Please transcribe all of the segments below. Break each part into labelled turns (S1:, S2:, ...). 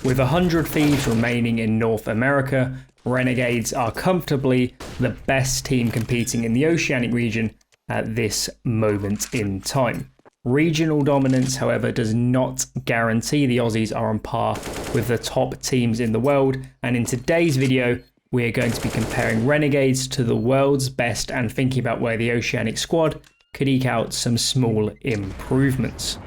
S1: With 100 thieves remaining in North America, Renegades are comfortably the best team competing in the Oceanic region at this moment in time. Regional dominance, however, does not guarantee the Aussies are on par with the top teams in the world, and in today's video we are going to be comparing Renegades to the world's best and thinking about where the Oceanic squad could eke out some small improvements.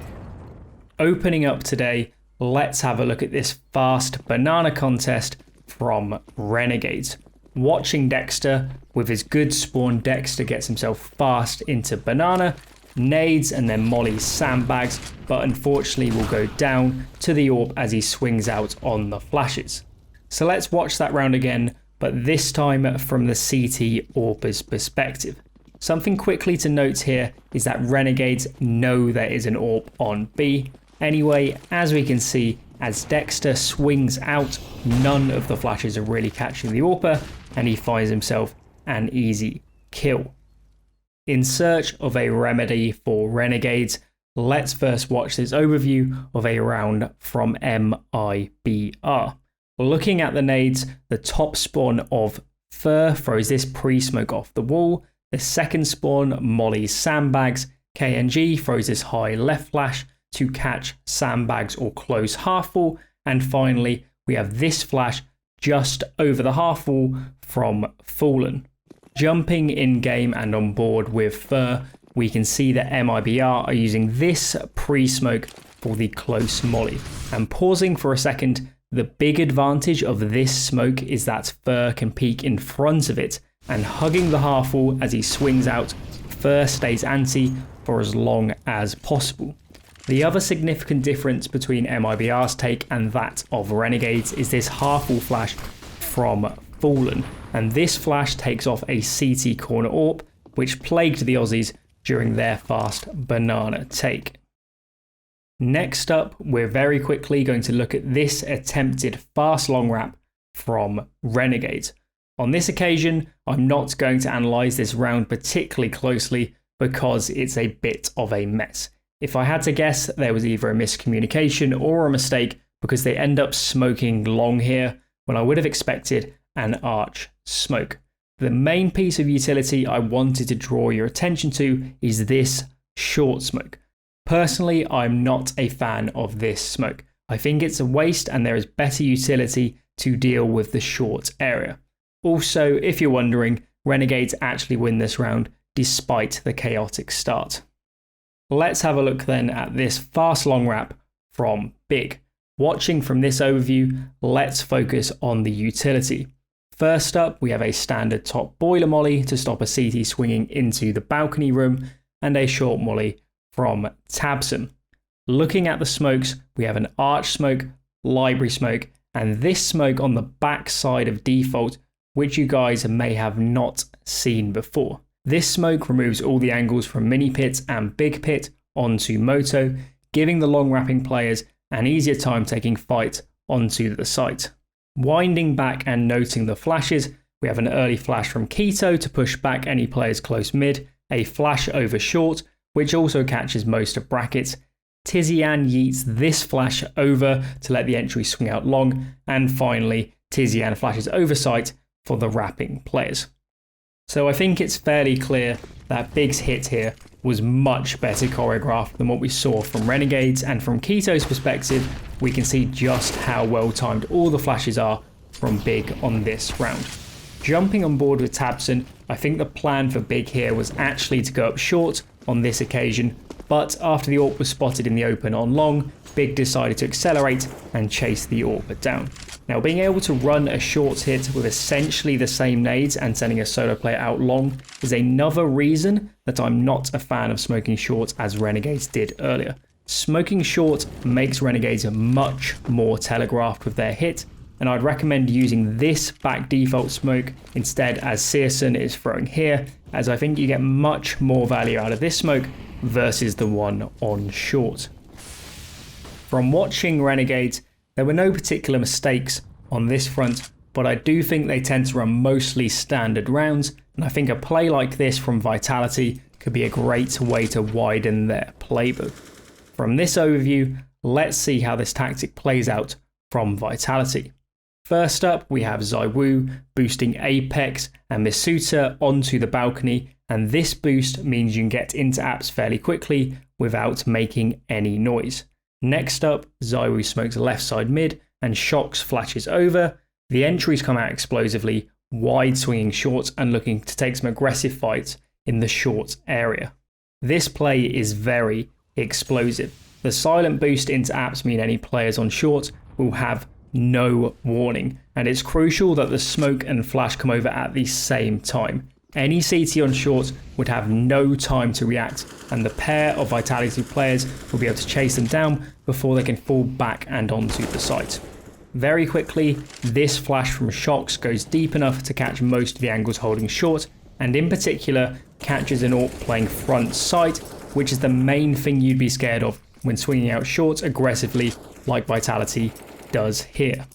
S1: Opening up today, let's have a look at this fast banana contest from Renegades. Watching Dexter, with his good spawn, Dexter gets himself fast into banana, nades and then mollies sandbags, but unfortunately will go down to the AWP as he swings out on the flashes. So let's watch that round again, but this time from the CT AWPer's perspective. Something quickly to note here is that Renegades know there is an AWP on B. Anyway, as we can see, as Dexter swings out, none of the flashes are really catching the AWPer, and he finds himself an easy kill. In search of a remedy for Renegades, let's first watch this overview of a round from MIBR. Looking at the nades, the top spawn of Fur throws this pre-smoke off the wall, the second spawn mollies sandbags, KNG throws this high left flash to catch sandbags or close half wall, and finally we have this flash just over the half wall from Fallen. Jumping in game and on board with Fur, we can see that MIBR are using this pre-smoke for the close molly. And pausing for a second, the big advantage of this smoke is that Fur can peek in front of it, and hugging the half wall as he swings out, Fur stays anti for as long as possible. The other significant difference between MIBR's take and that of Renegades is this half wall flash from Fallen, and this flash takes off a CT corner AWP which plagued the Aussies during their fast banana take. Next up, we're very quickly going to look at this attempted fast long wrap from Renegades. On this occasion, I'm not going to analyse this round particularly closely because it's a bit of a mess. If I had to guess, there was either a miscommunication or a mistake because they end up smoking long here when I would have expected an arch smoke. The main piece of utility I wanted to draw your attention to is this short smoke. Personally, I'm not a fan of this smoke. I think it's a waste and there is better utility to deal with the short area. Also, if you're wondering, Renegades actually win this round despite the chaotic start. Let's have a look then at this fast long wrap from Big. Watching from this overview, let's focus on the utility. First up, we have a standard top boiler molly to stop a CT swinging into the balcony room, and a short molly from Tabson. Looking at the smokes, we have an arch smoke, library smoke, and this smoke on the back side of default, which you guys may have not seen before. This smoke removes all the angles from mini pit and big pit onto moto, giving the long wrapping players an easier time taking fight onto the site. Winding back and noting the flashes, we have an early flash from Keto to push back any players close mid, a flash over short, which also catches most of brackets. Tizian yeets this flash over to let the entry swing out long, and finally Tizian flashes over site for the wrapping players. So I think it's fairly clear that Big's hit here was much better choreographed than what we saw from Renegades, and from Keto's perspective, we can see just how well timed all the flashes are from Big on this round. Jumping on board with Tabson, I think the plan for Big here was actually to go up short on this occasion, but after the AWP was spotted in the open on long, Big decided to accelerate and chase the AWPer down. Now, being able to run a short hit with essentially the same nades and sending a solo player out long is another reason that I'm not a fan of smoking short as Renegades did earlier. Smoking short makes Renegades much more telegraphed with their hit, and I'd recommend using this back default smoke instead as Searson is throwing here, as I think you get much more value out of this smoke versus the one on short. From watching Renegades, there were no particular mistakes on this front, but I do think they tend to run mostly standard rounds, and I think a play like this from Vitality could be a great way to widen their playbook. From this overview, let's see how this tactic plays out from Vitality. First up, we have Zywoo boosting Apex and Misuta onto the balcony, and this boost means you can get into apps fairly quickly without making any noise. Next up, Zywoo smokes left side mid and Shox flashes over. The entries come out explosively, wide swinging short and looking to take some aggressive fights in the short area. This play is very explosive. The silent boost into apps mean any players on short will have no warning, and it's crucial that the smoke and flash come over at the same time. Any CT on short would have no time to react, and the pair of Vitality players will be able to chase them down before they can fall back and onto the site. Very quickly, this flash from Shox goes deep enough to catch most of the angles holding short, and in particular catches an AWP playing front site, which is the main thing you'd be scared of when swinging out short aggressively like Vitality does here.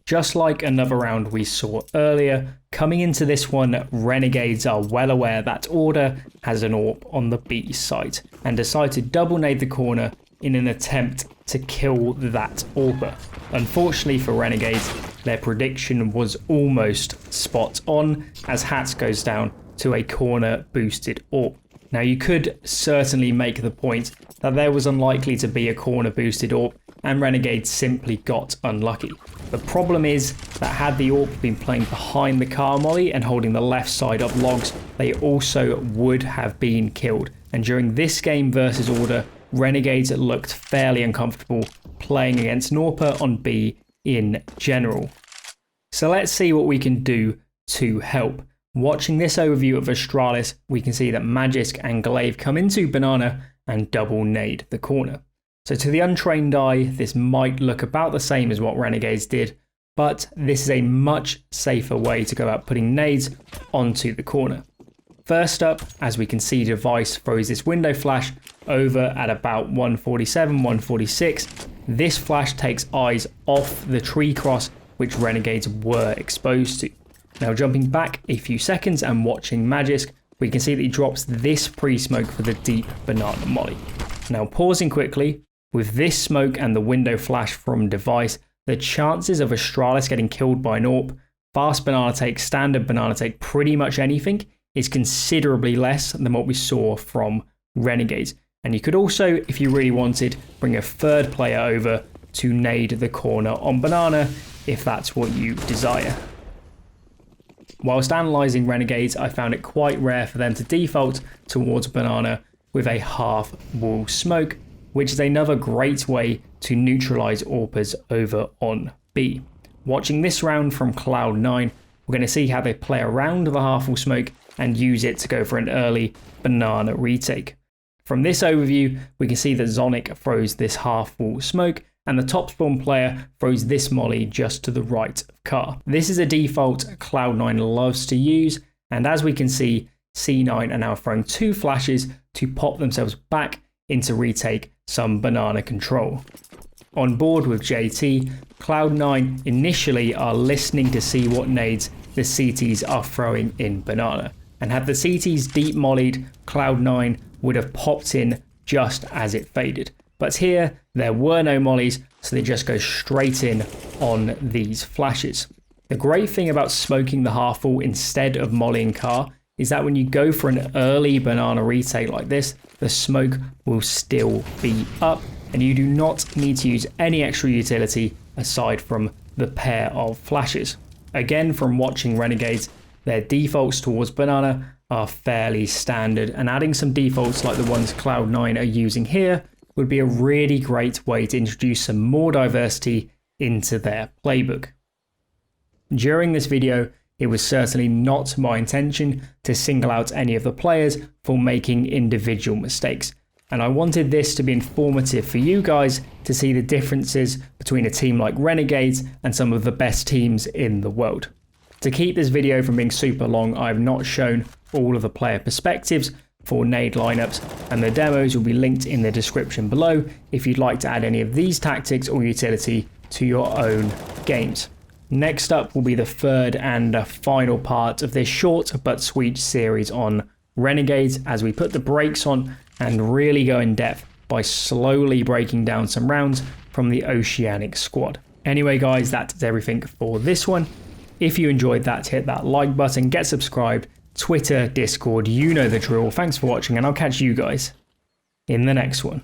S1: Just like another round we saw earlier, coming into this one, Renegades are well aware that Order has an AWP on the B site and decide to double nade the corner in an attempt to kill that AWPer. Unfortunately for Renegades, their prediction was almost spot on as Hats goes down to a corner boosted AWP. Now you could certainly make the point that there was unlikely to be a corner boosted AWP and Renegades simply got unlucky. The problem is that had the AWP been playing behind the car molly and holding the left side up logs, they also would have been killed. And during this game versus Order, Renegades looked fairly uncomfortable playing against Norpa on B in general. So let's see what we can do to help. Watching this overview of Astralis, we can see that Magisk and Glaive come into Banana and double nade the corner. So to the untrained eye, this might look about the same as what Renegades did, but this is a much safer way to go about putting nades onto the corner. First up, as we can see, Device throws this window flash over at about 147, 146. This flash takes eyes off the tree cross, which Renegades were exposed to. Now jumping back a few seconds and watching Magisk, we can see that he drops this pre-smoke for the deep banana molly. Now pausing quickly, with this smoke and the window flash from Device, the chances of Astralis getting killed by an AWP, fast banana take, standard banana take, pretty much anything, is considerably less than what we saw from Renegades. And you could also, if you really wanted, bring a third player over to nade the corner on banana if that's what you desire. Whilst analysing Renegades, I found it quite rare for them to default towards banana with a half wall smoke, which is another great way to neutralise AWPers over on B. Watching this round from Cloud9, we're going to see how they play around the half wall smoke and use it to go for an early banana retake. From this overview, we can see that Zonic throws this half wall smoke and the top spawn player throws this molly just to the right of car. This is a default Cloud9 loves to use, and as we can see, C9 are now throwing two flashes to pop themselves back into retake some banana control. On board with JT, Cloud9 initially are listening to see what nades the CTs are throwing in banana, and had the CTs deep mollied, Cloud9 would have popped in just as it faded. But here, there were no mollies, so they just go straight in on these flashes. The great thing about smoking the half wall instead of mollying car is that when you go for an early banana retake like this, the smoke will still be up, and you do not need to use any extra utility aside from the pair of flashes. Again, from watching Renegades, their defaults towards banana are fairly standard, and adding some defaults like the ones Cloud9 are using here would be a really great way to introduce some more diversity into their playbook. During this video, it was certainly not my intention to single out any of the players for making individual mistakes, and I wanted this to be informative for you guys to see the differences between a team like Renegades and some of the best teams in the world. To keep this video from being super long, I have not shown all of the player perspectives for nade lineups, and the demos will be linked in the description below if you'd like to add any of these tactics or utility to your own games. Next up will be the third and final part of this short but sweet series on Renegades, as we put the brakes on and really go in depth by slowly breaking down some rounds from the Oceanic squad. Anyway guys, that's everything for this one. If you enjoyed that, hit that like button, get subscribed, Twitter, Discord, you know the drill. Thanks for watching, and I'll catch you guys in the next one.